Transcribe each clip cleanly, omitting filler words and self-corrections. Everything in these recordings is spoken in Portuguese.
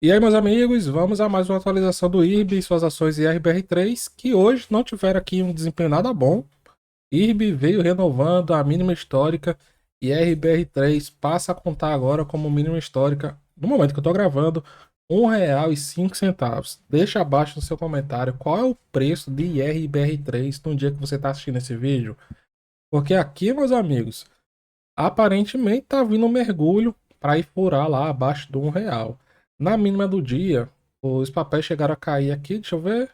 E aí, meus amigos, vamos a mais uma atualização do IRB e suas ações IRBR3, que hoje não tiveram aqui um desempenho nada bom. IRB veio renovando a mínima histórica e IRBR3 passa a contar agora como mínima histórica, no momento que eu estou gravando, R$ 1,05. Deixa abaixo no seu comentário qual é o preço de IRBR3 no dia que você está assistindo esse vídeo. Porque aqui, meus amigos, aparentemente tá vindo um mergulho para ir furar lá abaixo do R$ 1. Na mínima do dia, os papéis chegaram a cair aqui, deixa eu ver.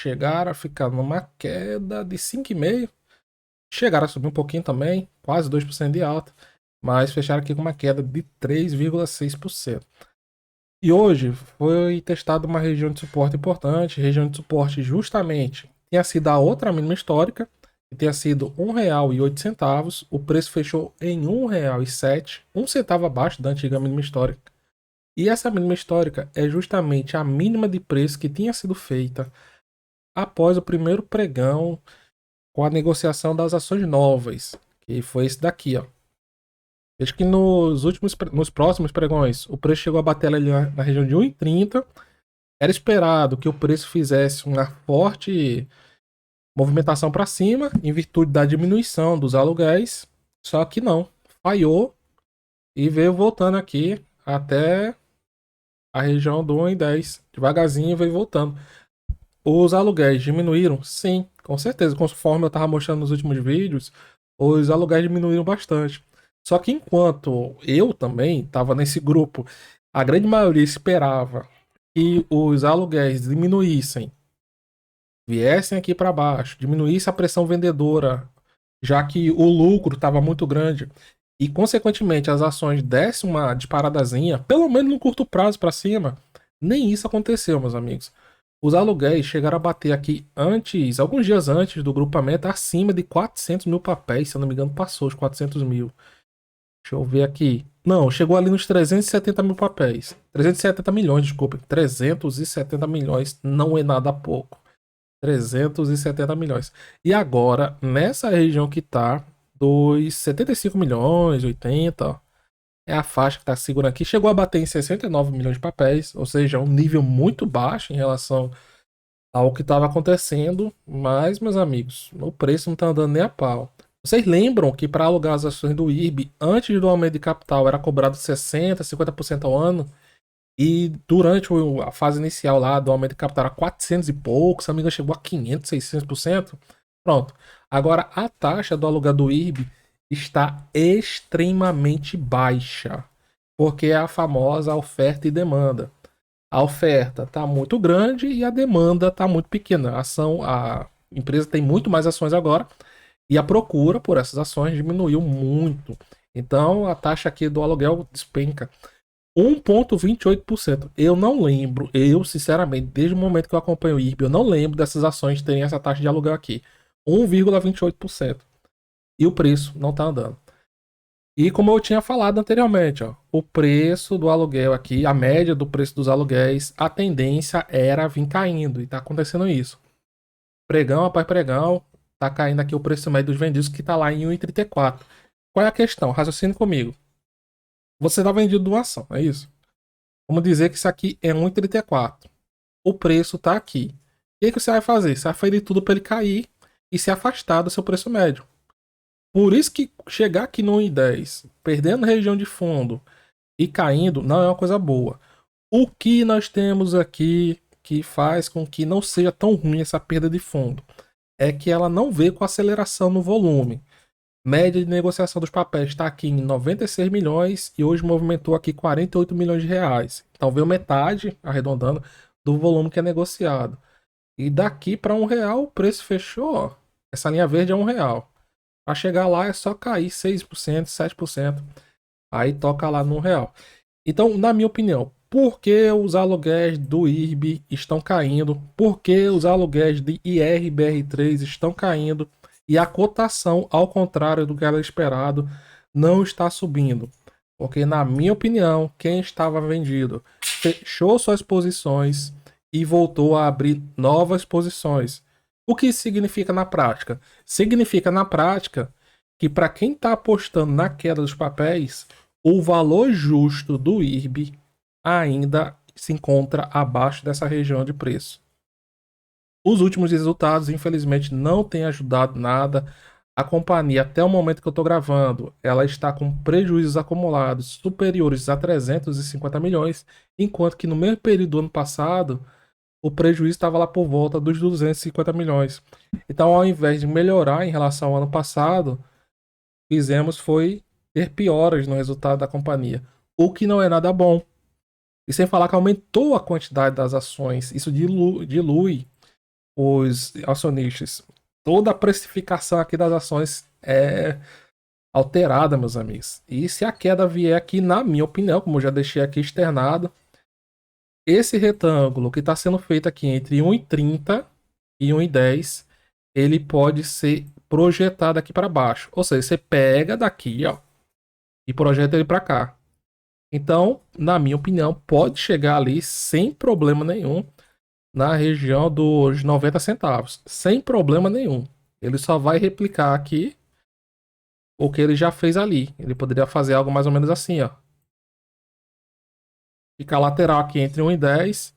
Chegaram a ficar numa queda de 5,5. Chegaram a subir um pouquinho também, quase 2% de alta. Mas fecharam aqui com uma queda de 3,6%. E hoje foi testada uma região de suporte importante. Região de suporte justamente tinha sido a outra mínima histórica, que tinha sido R$ 1,08. O preço fechou em R$ 1,07, um centavo abaixo da antiga mínima histórica. E essa mínima histórica é justamente a mínima de preço que tinha sido feita após o primeiro pregão com a negociação das ações novas, que foi esse daqui, ó. Veja que nos próximos pregões, o preço chegou a bater ali na região de 1,30. Era esperado que o preço fizesse uma forte movimentação para cima, em virtude da diminuição dos aluguéis. Só que não, falhou e veio voltando aqui até a região do 1,10. Devagarzinho veio voltando. Os aluguéis diminuíram? Sim, com certeza. Conforme eu estava mostrando nos últimos vídeos, os aluguéis diminuíram bastante. Só que enquanto eu também estava nesse grupo, a grande maioria esperava que os aluguéis diminuíssem, viessem aqui para baixo, diminuísse a pressão vendedora, já que o lucro estava muito grande e, consequentemente, as ações dessem uma disparadazinha, pelo menos no curto prazo para cima. Nem isso aconteceu, meus amigos. Os aluguéis chegaram a bater aqui antes, alguns dias antes do grupamento, acima de 400 mil papéis. Se eu não me engano, passou os 400 mil. Deixa eu ver aqui. Não, chegou ali nos 370 mil papéis. 370 milhões, desculpa. 370 milhões não é nada pouco. 370 milhões. E agora, nessa região que tá, dos 75 milhões, 80, ó, é a faixa que tá segurando aqui. Chegou a bater em 69 milhões de papéis, ou seja, um nível muito baixo em relação ao que estava acontecendo. Mas, meus amigos, o preço não tá andando nem a pau. Vocês lembram que para alugar as ações do IRB, antes do aumento de capital, era cobrado 60, 50% ao ano? E durante a fase inicial lá do aumento de capital era 400 e pouco, se não me engano chegou a 500, 600%. Pronto. Agora a taxa do aluguel do IRB está extremamente baixa, porque é a famosa oferta e demanda. A oferta está muito grande e a demanda está muito pequena. A empresa tem muito mais ações agora e a procura por essas ações diminuiu muito. Então a taxa aqui do aluguel despenca. 1,28%. Eu não lembro, eu sinceramente, desde o momento que eu acompanho o IRB, eu não lembro dessas ações terem essa taxa de aluguel aqui. 1,28%. E o preço não está andando. E como eu tinha falado anteriormente, ó, o preço do aluguel aqui, a média do preço dos aluguéis, a tendência era vir caindo. E está acontecendo isso. Pregão após pregão, está caindo aqui o preço médio dos vendidos, que está lá em 1,34. Qual é a questão? Raciocine comigo. Você está vendido uma ação, é isso? Vamos dizer que isso aqui é 1,34. O preço está aqui. O que você vai fazer? Você vai fazer tudo para ele cair e se afastar do seu preço médio. Por isso que chegar aqui no 1,10, perdendo região de fundo e caindo, não é uma coisa boa. O que nós temos aqui que faz com que não seja tão ruim essa perda de fundo é que ela não veio com aceleração no volume. Média de negociação dos papéis está aqui em 96 milhões e hoje movimentou aqui 48 milhões de reais. Então veio metade, arredondando, do volume que é negociado. E daqui para R$ 1 o preço fechou, ó. Essa linha verde é R$ 1. Para chegar lá é só cair 6%, 7%. Aí toca lá no R$ 1. Então, na minha opinião, por que os aluguéis do IRB estão caindo? Por que os aluguéis de IRBR3 estão caindo? E a cotação, ao contrário do que era esperado, não está subindo. Porque, na minha opinião, quem estava vendido fechou suas posições e voltou a abrir novas posições. O que isso significa na prática? Significa na prática que para quem está apostando na queda dos papéis, o valor justo do IRB ainda se encontra abaixo dessa região de preço. Os últimos resultados, infelizmente, não têm ajudado nada. A companhia, até o momento que eu estou gravando, ela está com prejuízos acumulados superiores a 350 milhões, enquanto que no mesmo período do ano passado, o prejuízo estava lá por volta dos 250 milhões. Então, ao invés de melhorar em relação ao ano passado, fizemos foi ter pioras no resultado da companhia, o que não é nada bom. E sem falar que aumentou a quantidade das ações, isso dilui os acionistas. Toda a precificação aqui das ações é alterada, meus amigos. E se a queda vier aqui, na minha opinião, como eu já deixei aqui externado, esse retângulo que está sendo feito aqui entre 1,30 e 1,10, ele pode ser projetado aqui para baixo. Ou seja, você pega daqui, ó, e projeta ele para cá. Então, na minha opinião, pode chegar ali sem problema nenhum na região dos 90 centavos, sem problema nenhum. Ele só vai replicar aqui o que ele já fez ali. Ele poderia fazer algo mais ou menos assim, ó. Fica lateral aqui entre 1 e 10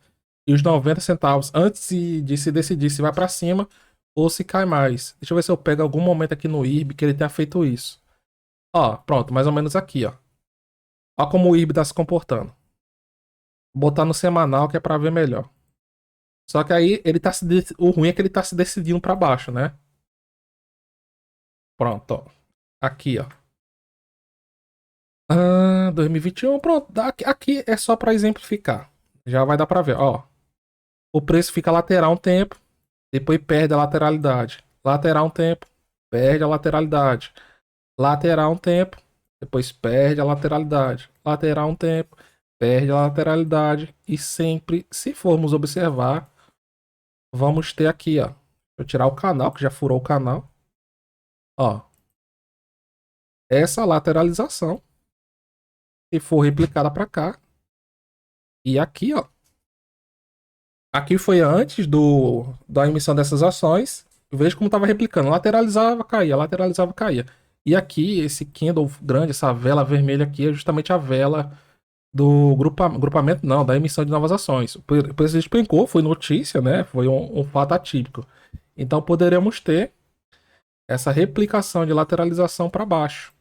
e os 90 centavos antes de se decidir se vai para cima ou se cai mais. Deixa eu ver se eu pego algum momento aqui no IRB que ele tenha feito isso. Ó, pronto, mais ou menos aqui, ó. Ó como o IRB tá se comportando. Vou botar no semanal que é para ver melhor. Só que aí ele tá o ruim é que ele tá se decidindo para baixo, né? Pronto, ó. Aqui, ó. 2021, pronto. Aqui é só para exemplificar. Já vai dar para ver, ó. O preço fica lateral um tempo, depois perde a lateralidade. Lateral um tempo, perde a lateralidade. Lateral um tempo, depois perde a lateralidade. Lateral um tempo, perde a lateralidade. E sempre, se formos observar, vamos ter aqui, ó. Vou tirar o canal, que já furou o canal. Ó. Essa lateralização, se for replicada para cá. E aqui, ó. Aqui foi antes da emissão dessas ações. Veja como estava replicando. Lateralizava, caía, lateralizava, caía. E aqui, esse candle grande, essa vela vermelha aqui, é justamente a vela do grupamento, não, da emissão de novas ações. O preço despencou, foi notícia, né? Foi um fato atípico. Então poderemos ter essa replicação de lateralização para baixo.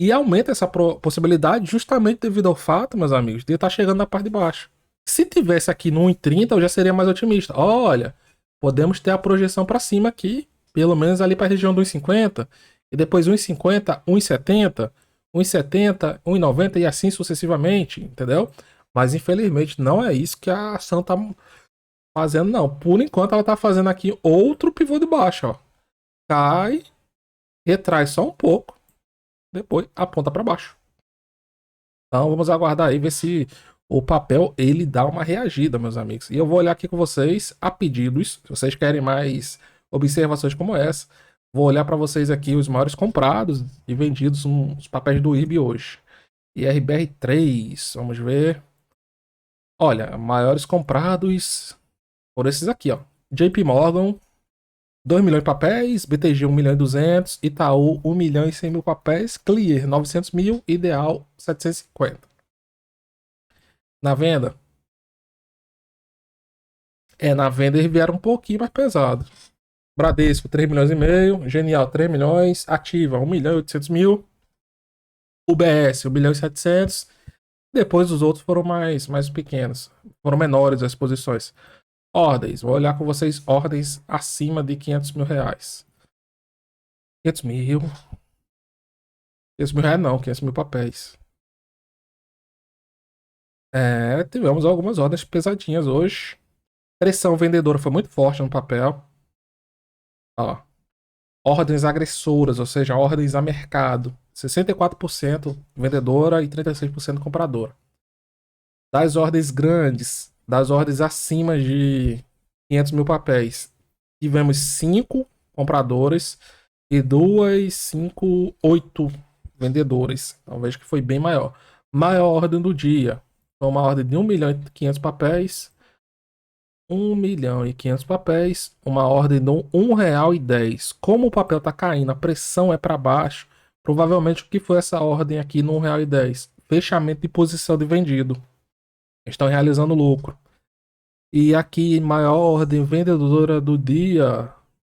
E aumenta essa possibilidade justamente devido ao fato, meus amigos, de estar chegando na parte de baixo. Se tivesse aqui no 1,30, eu já seria mais otimista. Olha, podemos ter a projeção para cima aqui, pelo menos ali para a região do 1,50, e depois 1,50, 1,70, 1,70, 1,90 e assim sucessivamente, entendeu? Mas infelizmente não é isso que a ação tá fazendo, não. Por enquanto ela tá fazendo aqui outro pivô de baixo, ó. Cai, retrai só um pouco, depois aponta para baixo. Então vamos aguardar aí, ver se o papel ele dá uma reagida, meus amigos. E eu vou olhar aqui com vocês a pedidos. Se vocês querem mais observações como essa, vou olhar para vocês aqui os maiores comprados e vendidos nos papéis do IRB hoje. IRBR3, vamos ver. Olha, maiores comprados por esses aqui, ó. JP Morgan, 2 milhões de papéis, BTG 1 milhão e 200, Itaú 1 milhão e 100 mil papéis, Clear 900 mil, Ideal 750. Na venda? Na venda eles vieram um pouquinho mais pesado. Bradesco 3 milhões e meio, Genial 3 milhões, Ativa 1 milhão e 800 mil, UBS 1 milhão e 700. Depois os outros foram mais pequenos, foram menores as posições. Ordens, vou olhar com vocês ordens acima de 500 mil reais. 500 mil. 500 mil reais não, 500 mil papéis. Tivemos algumas ordens pesadinhas hoje. Pressão vendedora foi muito forte no papel. Ó. Ordens agressoras, ou seja, ordens a mercado. 64% vendedora e 36% compradora. Das ordens grandes, das ordens acima de 500 mil papéis, tivemos 5 compradores e 2, 5, 8 vendedores. Então vejo que foi bem maior. Maior ordem do dia. Foi uma ordem de 1 milhão e 500 papéis. 1 milhão e 500 papéis. Uma ordem de R$1,10. Como o papel está caindo, a pressão é para baixo. Provavelmente o que foi essa ordem aqui no R$1,10? Fechamento de posição de vendido. Estão realizando lucro. E aqui, maior ordem vendedora do dia,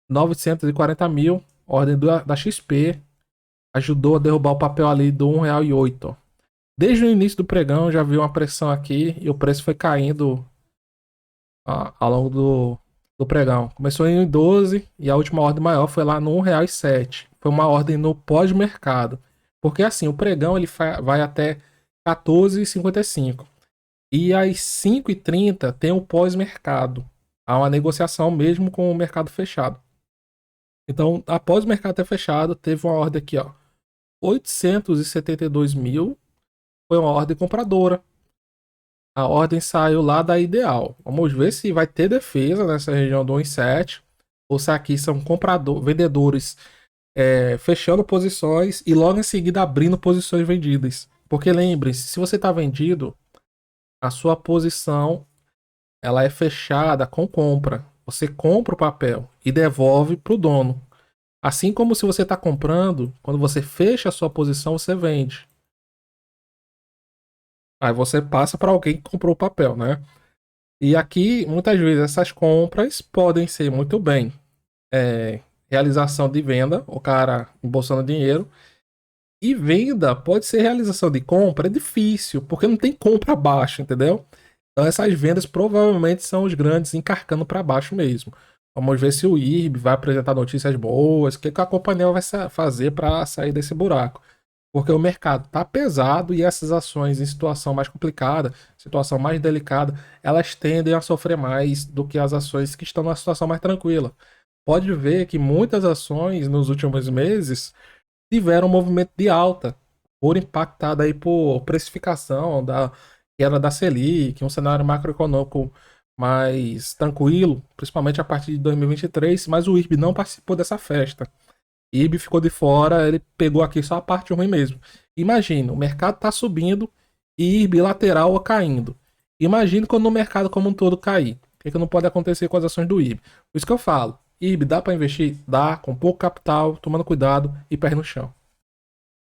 940 mil. Ordem da XP. Ajudou a derrubar o papel ali do R$ 1,08. Desde o início do pregão já viu uma pressão aqui e o preço foi caindo ao longo do pregão. Começou em 1,12 e a última ordem maior foi lá no R$ 1,07. Foi uma ordem no pós-mercado. Porque assim, o pregão ele vai até 14,55. E às 5h30 tem o pós-mercado. Há uma negociação mesmo com o mercado fechado. Então, após o mercado ter fechado, teve uma ordem aqui, ó. 872 mil. Foi uma ordem compradora. A ordem saiu lá da ideal. Vamos ver se vai ter defesa nessa região do 1,7. Ou se aqui são vendedores fechando posições e logo em seguida abrindo posições vendidas. Porque lembre-se, se você está vendido, a sua posição ela é fechada com compra. Você compra o papel e devolve para o dono. Assim como se você está comprando, quando você fecha a sua posição, você vende. Aí você passa para alguém que comprou o papel, né? E aqui, muitas vezes, essas compras podem ser muito bem realização de venda, o cara embolsando dinheiro. E venda pode ser realização de compra, é difícil, porque não tem compra abaixo, entendeu? Então essas vendas provavelmente são os grandes encarcando para baixo mesmo. Vamos ver se o IRB vai apresentar notícias boas, o que a companhia vai fazer para sair desse buraco. Porque o mercado está pesado e essas ações em situação mais complicada, situação mais delicada, elas tendem a sofrer mais do que as ações que estão numa situação mais tranquila. Pode ver que muitas ações nos últimos meses tiveram um movimento de alta, por impactada aí por precificação da queda da Selic, um cenário macroeconômico mais tranquilo, principalmente a partir de 2023, mas o IRB não participou dessa festa. IRB ficou de fora, ele pegou aqui só a parte ruim mesmo. Imagina, o mercado está subindo e IRB lateral caindo. Imagina quando o mercado como um todo cair. O que não pode acontecer com as ações do IRB? Por isso que eu falo, IRB dá para investir? Dá, com pouco capital, tomando cuidado e pé no chão.